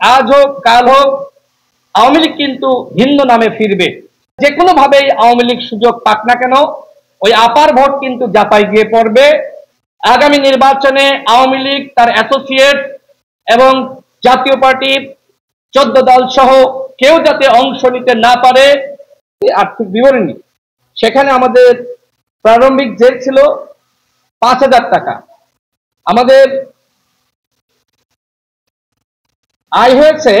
আজ হোক কাল হোক আওয়ামী লীগ কিন্তু ভিন্ন নামে ফিরবে। যে কোনো ভাবেই আওয়ামী লীগ সুযোগ পাক না কেন, ওই আপার ভোট কিন্তু জাপায় গিয়ে পড়বে। আগামী নির্বাচনে আওয়ামী লীগ, তার অ্যাসোসিয়েট এবং জাতীয় পার্টি 14 দল সহ কেউ যাতে অংশ নিতে না পারে। আর্থিক বিবরণী, সেখানে আমাদের প্রারম্ভিক জেল ছিল 5,000 টাকা। আমাদের আয় হয়েছে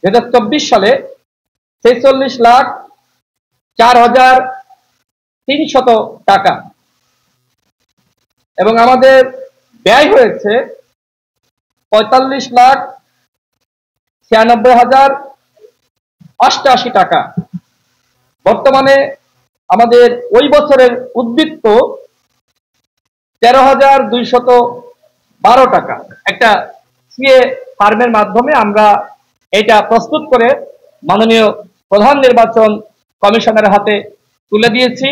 2024 সালে 46,04,300 টাকা এবং আমাদের ব্যয় হয়েছে 45,96,88 টাকা। বর্তমানে আমাদের ওই বছরের উদ্বৃত্ত 13,212 টাকা। একটা সিএ ফার্মের মাধ্যমে আমরা এটা প্রস্তুত করে মাননীয় প্রধান নির্বাচন কমিশনের হাতে তুলে দিয়েছি।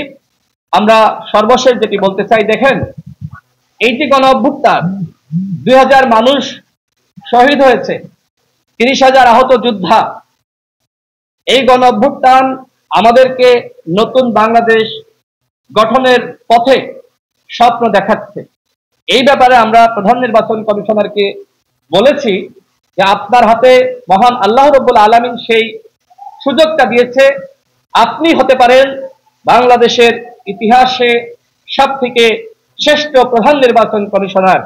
আমরা সর্বশেষ যেটি বলতে চাই, দেখেন, এই যে গণ অভ্যুত্থান, 2000 মানুষ শহীদ হয়েছে, 30,000 আহত যোদ্ধা। এই গণ অভ্যুত্থান আমাদেরকে নতুন বাংলাদেশ গঠনের পথে স্বপ্ন দেখাচ্ছে। এই ব্যাপারে আমরা প্রধান নির্বাচন কমিশনারকে বলেছি যে আপনার হাতে মহান আল্লাহ রাব্বুল আলামিন সেই সুযোগটা দিয়েছে। আপনি হতে পারেন বাংলাদেশের ইতিহাসে সবথেকে শ্রেষ্ঠ প্রধান নির্বাচন কমিশনার।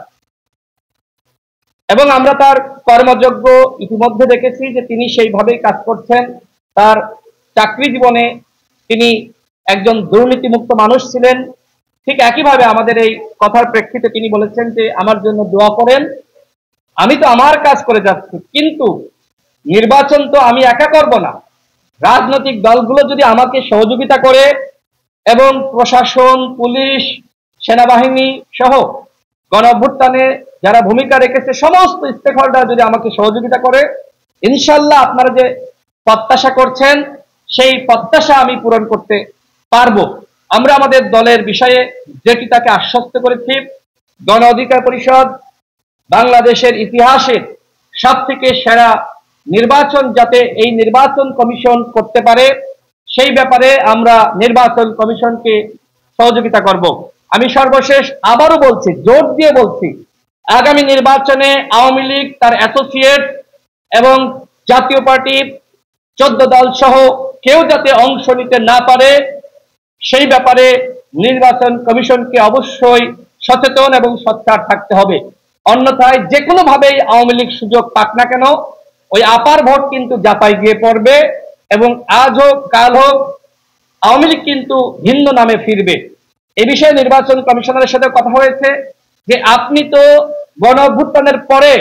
এবং আমরা তার কর্মযোগ্য ইতিমধ্যে দেখেছি যে তিনি সেইভাবেই কাজ করছেন। তার চাকরি জীবনে তিনি একজন দুর্নীতিমুক্ত মানুষ ছিলেন। ঠিক একইভাবে আমাদের এই কথার প্রেক্ষিতে তিনি বলেছেন যে আমার জন্য দোয়া করেন। আমি তো আমার কাজ করে যাচ্ছি, কিন্তু নির্বাচন তো আমি একা করব না। রাজনৈতিক দলগুলো যদি আমাকে সহযোগিতা করে এবং প্রশাসন, পুলিশ, সেনাবাহিনী সহ গণ অভ্যুত্থানে যারা ভূমিকা রেখেছে সমস্ত স্টেক হোল্ডার যদি আমাকে সহযোগিতা করে, ইনশাল্লাহ আপনারা যে প্রত্যাশা করছেন সেই প্রত্যাশা আমি পূরণ করতে পারবো। আমরা আমাদের দলের বিষয়ে যেটি তাকে আশ্বস্ত করেছি, গণ অধিকার পরিষদ বাংলাদেশের ইতিহাসের সবথেকে সেরা নির্বাচন যাতে এই নির্বাচন কমিশন করতে পারে সেই ব্যাপারে আমরা নির্বাচন কমিশনকে সহযোগিতা করব। আমি সর্বশেষ আবারও বলছি, জোর দিয়ে বলছি, আগামী নির্বাচনে আওয়ামী লীগ, তার অ্যাসোসিয়েট এবং জাতীয় পার্টি 14 দল সহ কেউ যাতে অংশ নিতে না পারে সেই ব্যাপারে নির্বাচন কমিশনকে অবশ্যই সচেতন এবং সোচ্চার থাকতে হবে। অন্যথায় যে কোনো ভাবেই আওয়ামী লীগ সুযোগ পাক না কেন, ওই আপার ভোট কিন্তু জাপায় গিয়ে পড়বে এবং আজ হোক কাল হোক আওয়ামী লীগ কিন্তু ভিন্ন নামে ফিরবে। এ বিষয়ে নির্বাচন কমিশনারের সাথে কথা হয়েছে যে আপনি তো গণ অভ্যুত্থানের পরে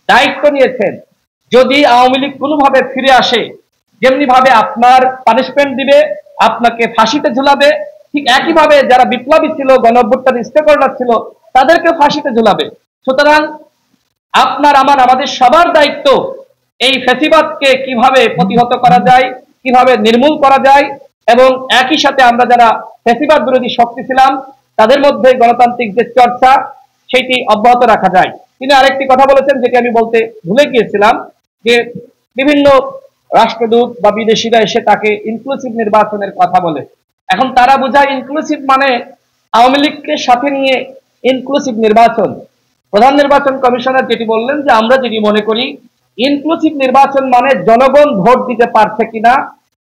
দায়িত্ব নিয়েছেন, যদি আওয়ামী লীগ কোনোভাবে ফিরে আসে, যেমনি ভাবে আপনার পানিশমেন্ট দিবে, আপনাকে ফাঁসিতে ঝুলাবে, ঠিক একইভাবে যারা বিপ্লবী ছিল, গণ অভ্যুত্থানের স্টেক হোল্ডার ছিল, তাদেরকে ফাঁসিতে ঝুলাবে। সুতরাং আপনার আমাদের সবার দায়িত্ব এই ফ্যাসিবাদকে কিভাবে প্রতিহত করা যায়, কিভাবে নির্মূল করা যায় এবং একই সাথে আমরা যারা ফ্যাসিবাদ বিরোধী শক্তি ছিলাম তাদের মধ্যে গণতান্ত্রিক যে চর্চা সেটি অব্যাহত রাখা যায়। তিনি আরেকটি কথা বলেছেন যেটি আমি বলতে ভুলে গিয়েছিলাম, যে বিভিন্ন রাষ্ট্রদূত বা বিদেশিরা এসে তাকে ইনক্লুসিভ নির্বাচনের কথা বলে। এখন তারা বোঝায় ইনক্লুসিভ মানে আওয়ামী লীগকে সাথে নিয়ে ইনক্লুসিভ নির্বাচন। প্রধান নির্বাচন কমিশনার যেটি বললেন যে আমরা যেটি মনে করি ইনক্লুসিভ নির্বাচন মানে জনগণ ভোট দিতে পারছে কিনা,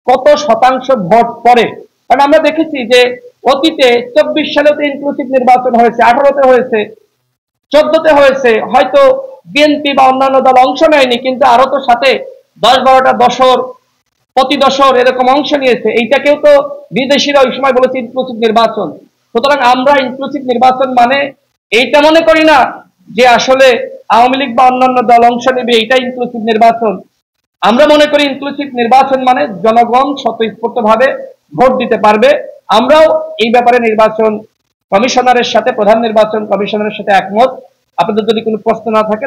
কত শতাংশ ভোট পড়ে। কারণ আমরা দেখেছি যে অতীতে 24 সালে তো ইনক্লুসিভ নির্বাচন হয়েছে, 18-তে হয়েছে, 14-তে হয়েছে, হয়তো বিএনপি বা অন্যান্য দল অংশ নেয়নি, কিন্তু আরো তো সাথে 10-12টা দশর, প্রতি দশর এরকম অংশ নিয়েছে। এইটাকেও তো বিদেশিরা ওই সময় বলেছে ইনক্লুসিভ নির্বাচন। সুতরাং আমরা ইনক্লুসিভ নির্বাচন মানে এইটা মনে করি না যে আসলে আওয়ামী লীগ বা অন্যান্য দল অংশ নেবে, এইটা ইনক্লুসিভ নির্বাচন। আমরা মনে করি ইনক্লুসিভ নির্বাচন মানে জনগণ স্বতঃস্ফূর্তভাবে ভোট দিতে পারবে। আমরাও এই ব্যাপারে নির্বাচন কমিশনারের সাথে, প্রধান নির্বাচন কমিশনারের সাথে একমত। আপনাদের যদি কোনো প্রশ্ন না থাকে